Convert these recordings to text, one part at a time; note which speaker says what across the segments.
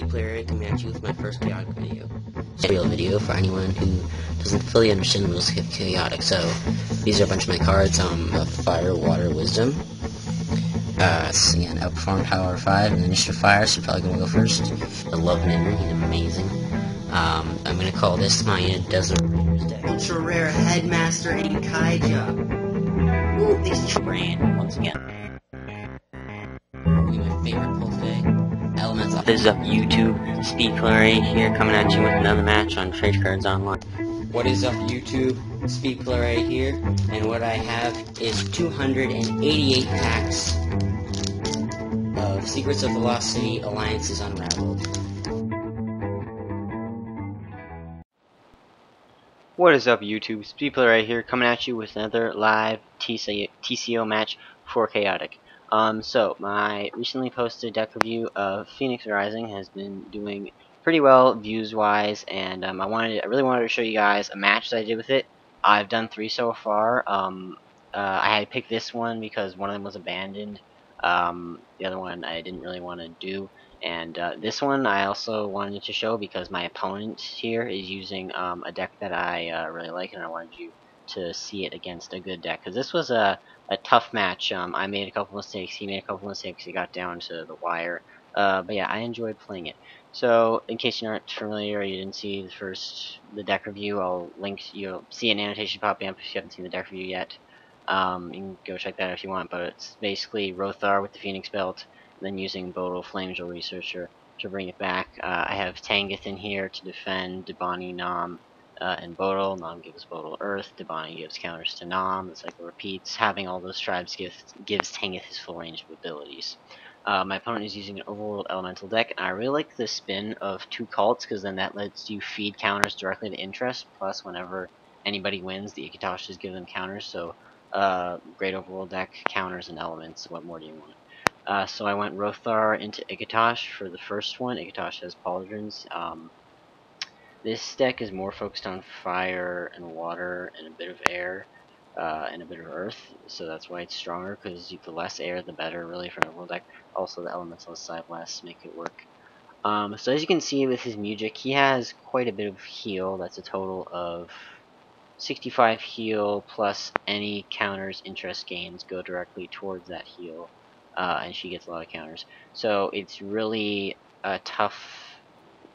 Speaker 1: Player coming at you with my first chaotic video. Tutorial video for anyone who doesn't fully understand the rules of chaotic. So these are a bunch of my cards. Fire, Water, Wisdom. Again, Outperform, Power 5, and Initiative Fire. So you're probably gonna go first. The Love Ninja, he's amazing. I'm gonna call this Mania Desert Raiders deck.
Speaker 2: Ultra rare Headmaster and Kaija.
Speaker 1: Ooh, these brand once again. Probably my favorite pull today. Elemental. This is up YouTube. Speed Player right here coming at you with another match on Trade Cards Online. What is up YouTube? Speed Player right here, and what I have is 288 packs of Secrets of Velocity Alliances Unraveled.
Speaker 3: What is up YouTube? Speed Player right here coming at you with another live TCO match for Chaotic. So my recently posted deck review of Phoenix Rising has been doing pretty well views wise, and I really wanted to show you guys a match that I did with it. I've done 3 so far. I had picked this one because one of them was abandoned. The other one I didn't really want to do. And this one I also wanted to show because my opponent here is using a deck that I really like, and I wanted you to see it against a good deck. Because this was a tough match. I made a couple mistakes, he made a couple mistakes, he got down to the wire. But yeah, I enjoyed playing it. So in case you're not familiar or you didn't see the deck review, I'll link, you'll see an annotation popping up if you haven't seen the deck review yet. You can go check that out if you want, but it's basically Rothar with the Phoenix Belt, then using Bodal Flamegel Researcher to bring it back. I have Tangoth in here to defend Debani, Nom, and Bodal. Nom gives Bodal Earth, Debani gives counters to Nom, the cycle repeats. Having all those tribes gives Tangoth his full range of abilities. My opponent is using an Overworld Elemental deck, and I really like the spin of 2 cults, because then that lets you feed counters directly to interest, plus whenever anybody wins, the Ikitoshas give them counters, so great overworld deck, counters and elements. What more do you want? So I went Rothar into Ikitosh for the first one. Ikitosh has Pauldrons. This deck is more focused on fire and water and a bit of air and a bit of earth, so that's why it's stronger, because the less air the better really for an overworld deck. Also the elements on the side less make it work. So as you can see with his music, he has quite a bit of heal. That's a total of 65 heal, plus any counters interest gains go directly towards that heal, and she gets a lot of counters. So it's really a tough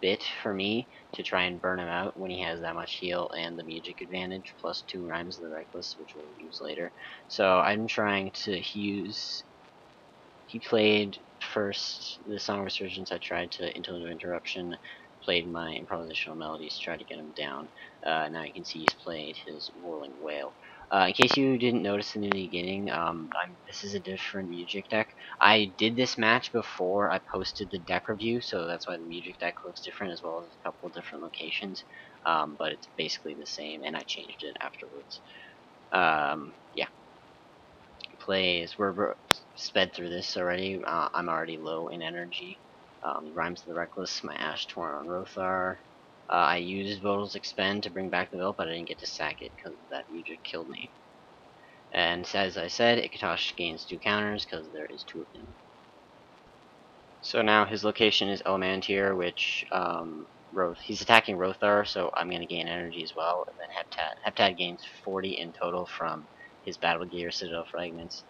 Speaker 3: bit for me to try and burn him out when he has that much heal and the music advantage, plus 2 Rhymes of the Reckless, which we'll use later. So I'm trying to use... He played first the Song of Resurgence. I tried to Interruption, played my improvisational melodies to try to get him down. Now you can see he's played his Whirling Whale. In case you didn't notice in the beginning, this is a different music deck. I did this match before I posted the deck review, so that's why the music deck looks different, as well as a couple of different locations. But it's basically the same, and I changed it afterwards. Yeah. We're sped through this already. I'm already low in energy. Rhymes of the Reckless, my Ash Torn on Rothar. I used Vodal's Expend to bring back the belt, but I didn't get to sack it because that music killed me. And as I said, Ikitosh gains 2 counters because there is 2 of them. So now his location is Elementir, which he's attacking Rothar, so I'm going to gain energy as well. And then Heptad gains 40 in total from his Battle Gear, Citadel Fragments,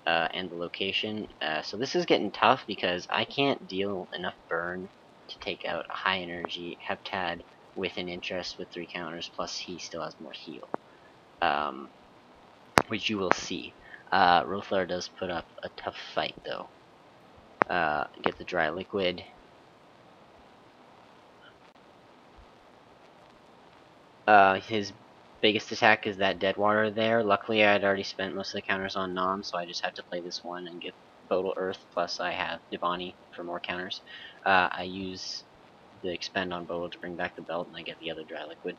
Speaker 3: and the location. So this is getting tough because I can't deal enough burn to take out a high energy Heptad with an interest with 3 counters, plus he still has more heal, which you will see. Rothar does put up a tough fight though. Get the Dry Liquid. His biggest attack is that Dead Water there. Luckily I had already spent most of the counters on Nom, so I just had to play this one and get Bodal Earth, plus I have Debani for more counters. I use the Expend on Bodal to bring back the belt, and I get the other Dry Liquid.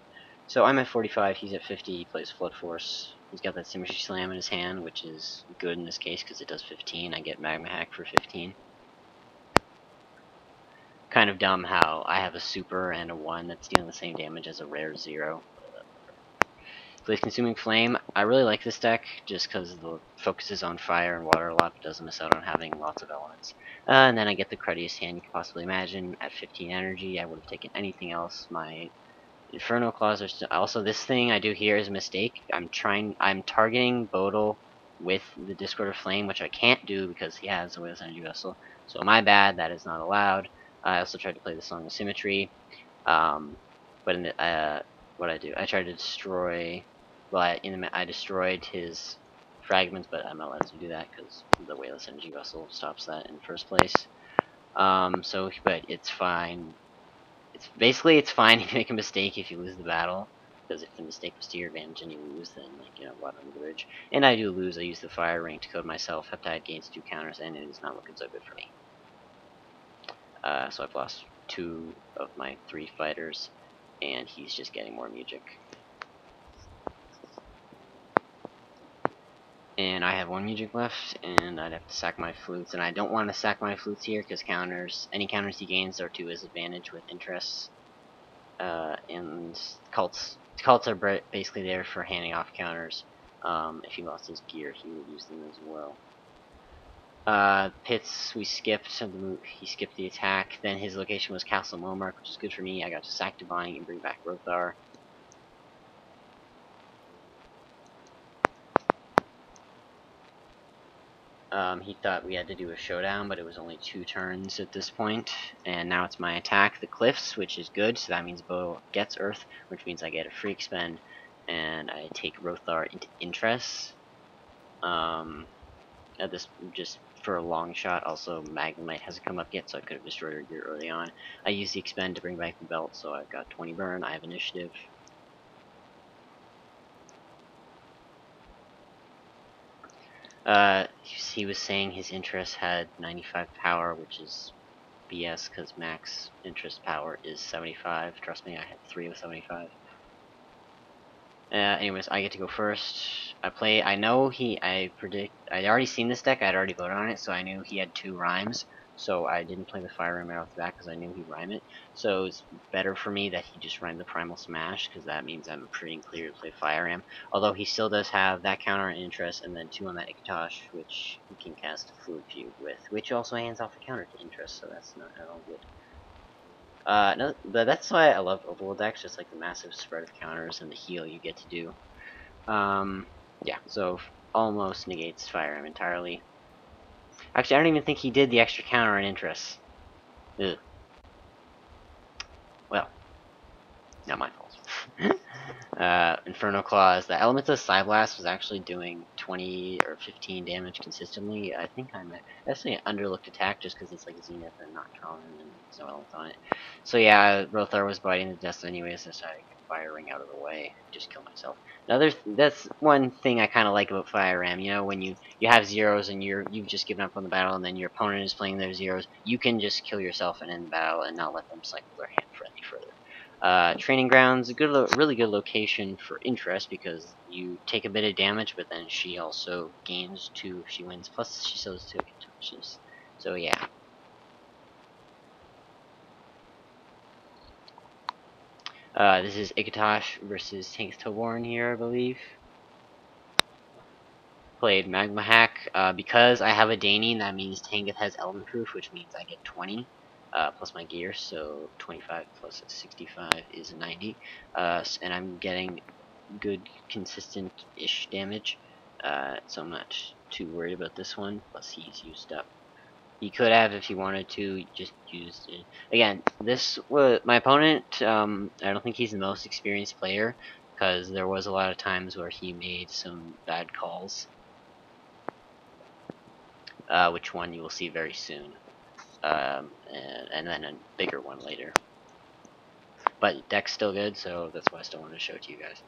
Speaker 3: So I'm at 45, he's at 50, he plays Flood Force. He's got that Symmetry Slam in his hand, which is good in this case because it does 15. I get Magma Hack for 15. Kind of dumb how I have a super and a 1 that's dealing the same damage as a rare 0. Plays Consuming Flame. I really like this deck just because the focuses on fire and water a lot, but doesn't miss out on having lots of elements. And then I get the cruddiest hand you could possibly imagine. At 15 energy, I would have taken anything else. My Inferno Claws are still. Also, this thing I do here is a mistake. I'm targeting Bodil with the Discord of Flame, which I can't do because he has a Wheel's Energy Vessel. So my bad, that is not allowed. I also tried to play the Song of Symmetry. But in the, what I do, I tried to destroy. Well, I destroyed his fragments, but I'm not allowed to do that because the Wheel's Energy Vessel stops that in the first place. But it's fine. It's fine if you make a mistake if you lose the battle, because if the mistake was to your advantage and you lose, then what under the bridge. And I do lose. I use the fire ring to code myself. Heptide gains 2 counters, and it is not looking so good for me. So I've lost 2 of my 3 fighters, and he's just getting more music. And I have 1 music left, and I'd have to sack my flutes, and I don't want to sack my flutes here because any counters he gains are to his advantage with interests. And cults are basically there for handing off counters. If he lost his gear, he would use them as well. Pits, we skipped. He skipped the attack. Then his location was Castle Momark, which is good for me. I got to sack Divine and bring back Rothar. He thought we had to do a showdown, but it was only 2 turns at this point. And now it's my attack, the Cliffs, which is good. So that means Bo gets Earth, which means I get a free expend, and I take Rothar into interest. At this, just for a long shot. Also, Magnemite hasn't come up yet, so I could have destroyed her gear early on. I used the expend to bring back the belt, so I've got 20 burn. I have initiative. He was saying his interest had 95 power, which is BS because max interest power is 75. Trust me, I had 3 with 75. Anyways, I get to go first. I already seen this deck, I'd already voted on it, so I knew he had 2 rhymes. So I didn't play the Fire Ram right off the bat because I knew he'd rhyme it. So it's better for me that he just rhymed the Primal Smash, because that means I'm pretty clear to play Fire Ram. Although he still does have that counter and interest, and then 2 on that Ikatosh, which he can cast a Fluid Fugue with, which also hands off a counter to interest, so that's not at all good. No, but that's why I love Overworld decks, just like the massive spread of counters and the heal you get to do. Yeah, so almost negates Fire Ram entirely. Actually, I don't even think he did the extra counter and interest. Ugh. Well, not my fault. Inferno Claws. The Elemental Psyblast was actually doing 20 or 15 damage consistently. I think that's an underlooked attack just because it's like Zenith and not common and there's no elements on it. So yeah, Rothar was biting the dust anyways, so I decided to get Fire Ring out of the way, just kill myself. That's one thing I kind of like about Fire Ram. You know, when you have zeros and you've just given up on the battle, and then your opponent is playing their zeros, you can just kill yourself and end the battle and not let them cycle their hand for any further. Training Grounds, really good location for interest because you take a bit of damage, but then she also gains 2 if she wins. Plus, she sells 2 touches. So yeah. This is Ikatosh versus Tank Toborn here, I believe. Played Magma Hack. Because I have a Dane, that means Tangoth has Element Proof, which means I get 20. Plus my gear, so 25 plus 65 is 90. And I'm getting good consistent-ish damage, so I'm not too worried about this one. Plus he's used up. He could have, if he wanted to, just used it. Again, this was my opponent. I don't think he's the most experienced player because there was a lot of times where he made some bad calls, which one you will see very soon, and then a bigger one later. But deck's still good, so that's why I still wanted to show it to you guys.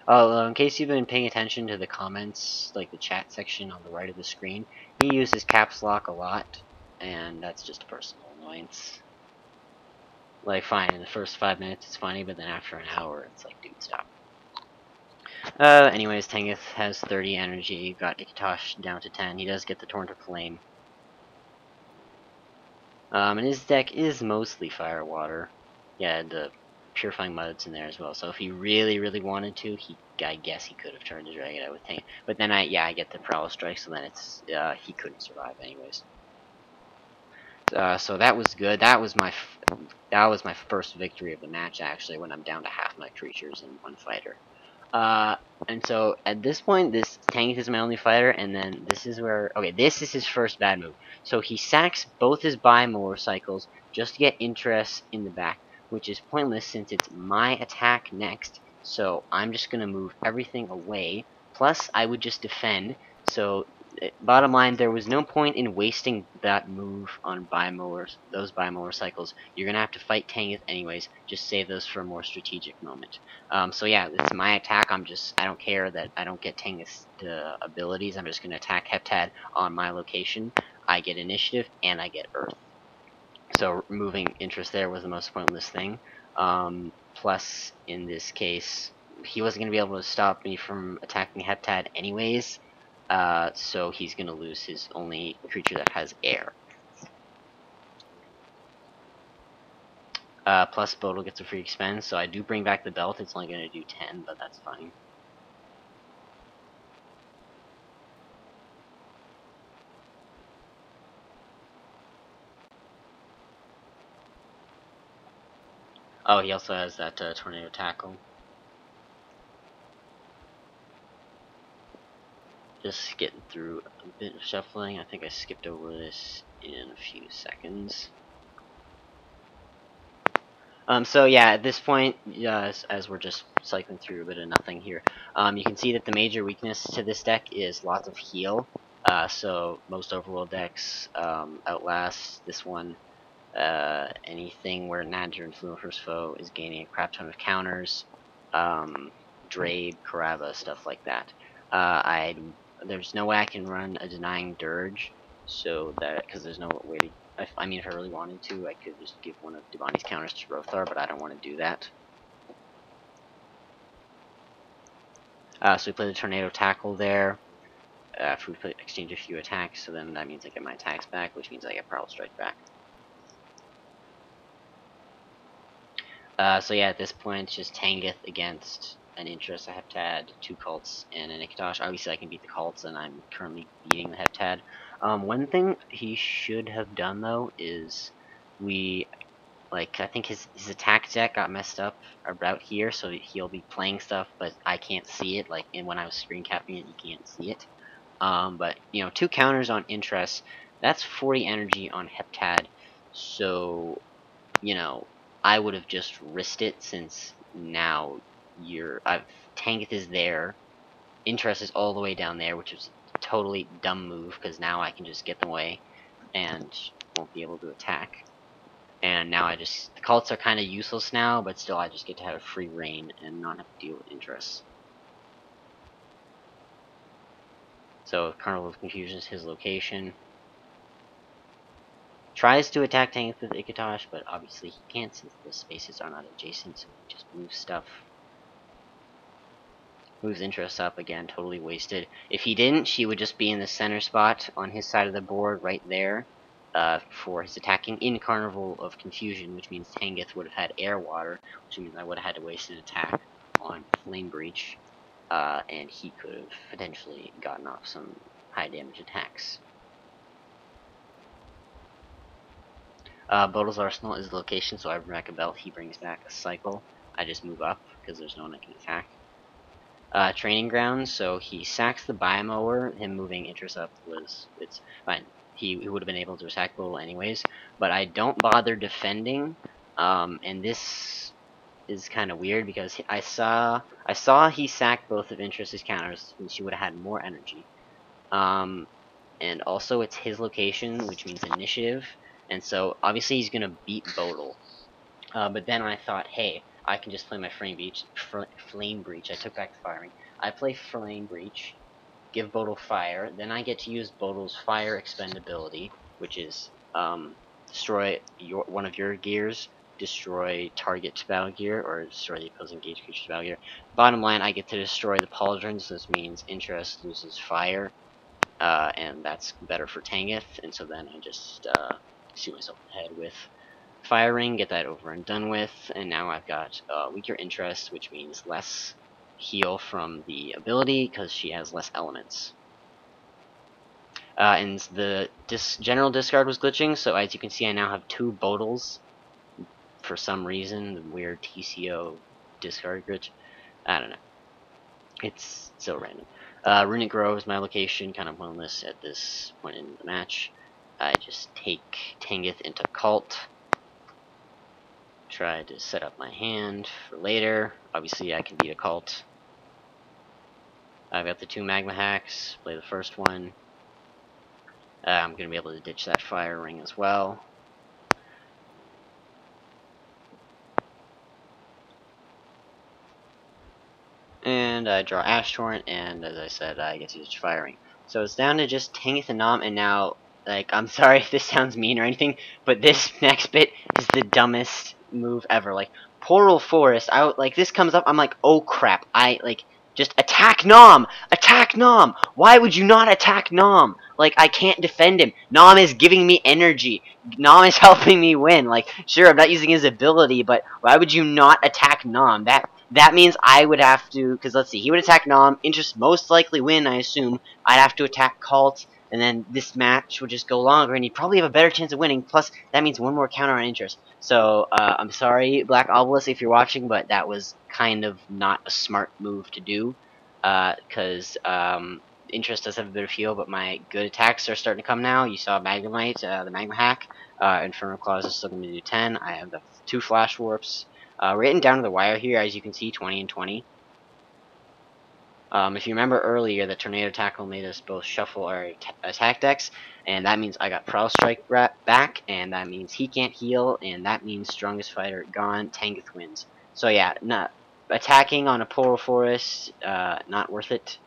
Speaker 3: Oh, in case you've been paying attention to the comments, like the chat section on the right of the screen, he uses caps lock a lot, and that's just a personal annoyance. Like, fine, in the first 5 minutes it's funny, but then after an hour it's like, dude, stop. Anyways, Tangoth has 30 energy, got Ikatosh down to 10. He does get the Torrent of Flame. And his deck is mostly Fire Water. Yeah, the Purifying Mud's in there as well. So if he really wanted to, I guess he could have turned the dragon out with Tank. But then I get the Prowl Strike, so then it's he couldn't survive anyways. So that was good. That was my first victory of the match actually, when I'm down to half my creatures in one fighter. And so at this point, this Tank is my only fighter, and then this is where, okay, this is his first bad move. So he sacks both his motorcycles just to get interest in the back, which is pointless since it's my attack next. So I'm just gonna move everything away. Plus, I would just defend. So bottom line, there was no point in wasting that move on those motorcycles. You're gonna have to fight Tangus anyways. Just save those for a more strategic moment. So yeah, it's my attack. I don't care that I don't get Tangus abilities. I'm just gonna attack Heptad on my location. I get initiative and I get Earth. So removing interest there was the most pointless thing. Plus, in this case, he wasn't gonna be able to stop me from attacking Heptad anyways. So he's gonna lose his only creature that has air. Plus Bodil gets a free expend, so I do bring back the belt. It's only gonna do 10, but that's fine. Oh, he also has that tornado tackle. Just getting through a bit of shuffling. I think I skipped over this in a few seconds. So yeah, at this point, as we're just cycling through a bit of nothing here, you can see that the major weakness to this deck is lots of heal. So most overworld decks outlast this one. Anything where Nadger and Fluent Foe is gaining a crap ton of counters. Drabe, Karava, stuff like that. There's no way I can run a denying Dirge, so that because there's no way to. I mean, if I really wanted to, I could just give one of Devani's counters to Rothar, but I don't want to do that. So we play the Tornado Tackle there. If we exchange a few attacks, so then that means I get my attacks back, which means I get Prowl Strike back. So yeah, at this point, it's just Tangith against an interest. I have to add 2 cults and an Ikatosh. Obviously, I can beat the cults, and I'm currently beating the Heptad. One thing he should have done, though, is I think his attack deck got messed up about here, so he'll be playing stuff, but I can't see it. When I was screen capping it, you can't see it. But, 2 counters on interest, that's 40 energy on Heptad, so I would have just risked it since now Tanith is there, interest is all the way down there, which is a totally dumb move because now I can just get them away and won't be able to attack. And now the cults are kind of useless now, but still I just get to have a free reign and not have to deal with interest. So Carnival of Confusion is his location. Tries to attack Tanith with Ikatosh, but obviously he can't since the spaces are not adjacent, so he just moves stuff. Moves interest up again, totally wasted. If he didn't, she would just be in the center spot on his side of the board right there for his attacking in Carnival of Confusion, which means Tangith would have had air water, which means I would have had to waste an attack on Flame Breach, and he could have potentially gotten off some high damage attacks. Bodil's Arsenal is the location, so I bring back a belt, he brings back a cycle. I just move up because there's no one I can attack. Training grounds, so he sacks the Biomower. Him moving interest up it's fine. He would have been able to attack Bodil anyways, but I don't bother defending. And this is kind of weird because I saw he sacked both of interest's counters, and she would have had more energy. And also it's his location, which means initiative, and so obviously he's gonna beat Bodil. But then I thought, hey, I can just play my Flame Breach. I took back the firing. I play Flame Breach, give Bodil fire, then I get to use Bodil's fire expendability, which is destroy one of your gears, destroy target battle gear, or destroy the opposing gauge creature's battle gear. Bottom line, I get to destroy the pauldrons. This means interest loses fire, and that's better for Tangith, and so then I just shoot myself in the head with Fire Ring, get that over and done with, and now I've got weaker interest, which means less heal from the ability because she has less elements. And the general discard was glitching, so as you can see I now have 2 Bodals. For some reason, the weird TCO discard glitch. I don't know. It's so random. Runic Grove is my location, kind of boneless at this point in the match. I just take Tangith into Cult. Try to set up my hand for later. Obviously I can beat a Cult. I've got the 2 Magma Hacks, play the first one. I'm going to be able to ditch that Fire Ring as well. And I draw Ash Torrent, and as I said, I get to ditch Fire Ring. So it's down to just Tangith and Nom, and now, like, I'm sorry if this sounds mean or anything, but this next bit is the dumbest move ever. Like, Portal Forest, this comes up, I'm like, oh crap, just attack Nom! Attack Nom! Why would you not attack Nom? Like, I can't defend him. Nom is giving me energy. Nom is helping me win. Like, sure, I'm not using his ability, but why would you not attack Nom? That means I would have to, because let's see, he would attack Nom, Interest most likely win, I assume. I'd have to attack Cult, and then this match would just go longer, and he'd probably have a better chance of winning, plus that means 1 more counter on Interest. So, I'm sorry, Black Obelisk, if you're watching, but that was kind of not a smart move to do, because, Interest does have a bit of heal, but my good attacks are starting to come now. You saw Magnemite, the Magma Hack, Infernal Claws is still going to do 10, I have the 2 Flash Warps. We're getting down to the wire here, as you can see, 20 and 20. If you remember earlier, the Tornado Tackle made us both shuffle our attack decks, and that means I got Prowl Strike back, and that means he can't heal, and that means Strongest Fighter gone, Tangith wins. So yeah, attacking on a Portal Forest, not worth it.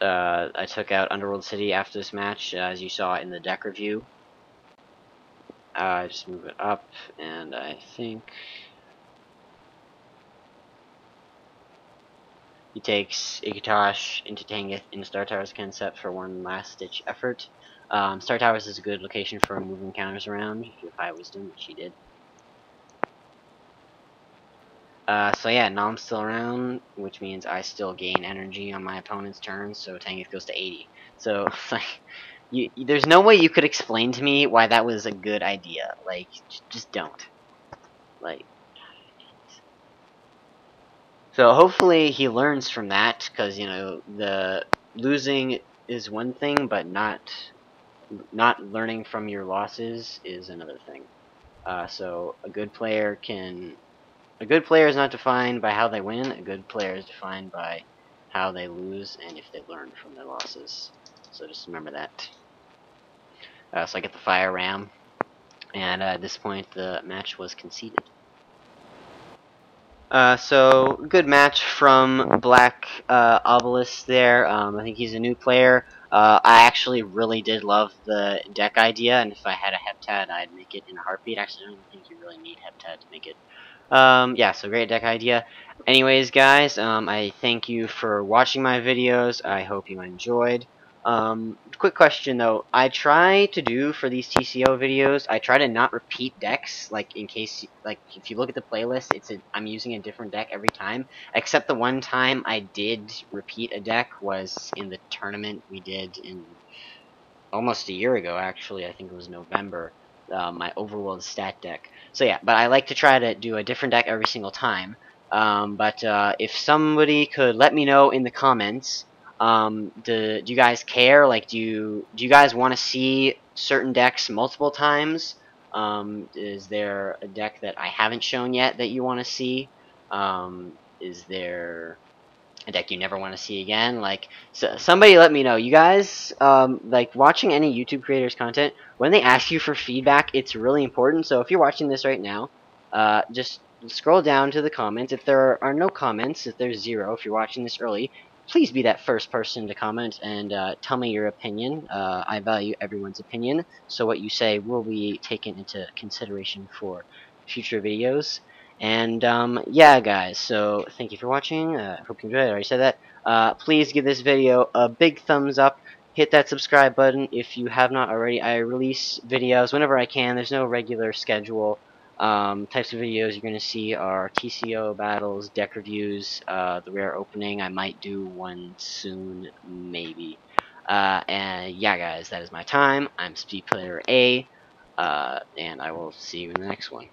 Speaker 3: I took out Underworld City after this match, as you saw in the deck review. Just move it up, and I think he takes Ikitosh into Tangith in Star Towers concept for 1 last-ditch effort. Star Towers is a good location for moving counters around, if you have high wisdom, which he did. So yeah, Nom's still around, which means I still gain energy on my opponent's turn, so Tangith goes to 80. So, like, there's no way you could explain to me why that was a good idea. Like, just don't. Like, so hopefully he learns from that, because, you know, the losing is one thing, but not learning from your losses is another thing. So a good player is not defined by how they win. A good player is defined by how they lose and if they learn from their losses. So just remember that. So I get the Fire Ram, and at this point the match was conceded. So good match from Black Obelisk there. I think he's a new player. I actually really did love the deck idea, and if I had a Heptad, I'd make it in a heartbeat. Actually, I don't think you really need Heptad to make it. Yeah, so great deck idea. Anyways, guys, I thank you for watching my videos. I hope you enjoyed. Quick question though, I try to do for these TCO videos, I try to not repeat decks, like in case, like if you look at the playlist, I'm using a different deck every time, except the one time I did repeat a deck was in the tournament we did in almost a year ago, actually. I think it was November. My Overworld stat deck. So yeah, but I like to try to do a different deck every single time. But if somebody could let me know in the comments, do you guys care? Like, do you guys want to see certain decks multiple times? Is there a deck that I haven't shown yet that you want to see? Is there a deck you never want to see again? Like, so somebody let me know. You guys, like, watching any YouTube creators content, when they ask you for feedback, it's really important. So if you're watching this right now, just scroll down to the comments. If there are no comments, if there's 0, if you're watching this early, please be that first person to comment and tell me your opinion. I value everyone's opinion, so what you say will be taken into consideration for future videos. And yeah, guys, so thank you for watching. I hope you enjoyed it. I already said that. Please give this video a big thumbs up. hit that subscribe button if you have not already. I release videos whenever I can. There's no regular schedule. Types of videos you're going to see are TCO battles, deck reviews, the rare opening. I might do one soon, maybe. And yeah, guys, that is my time. I'm Speed Player A, and I will see you in the next one.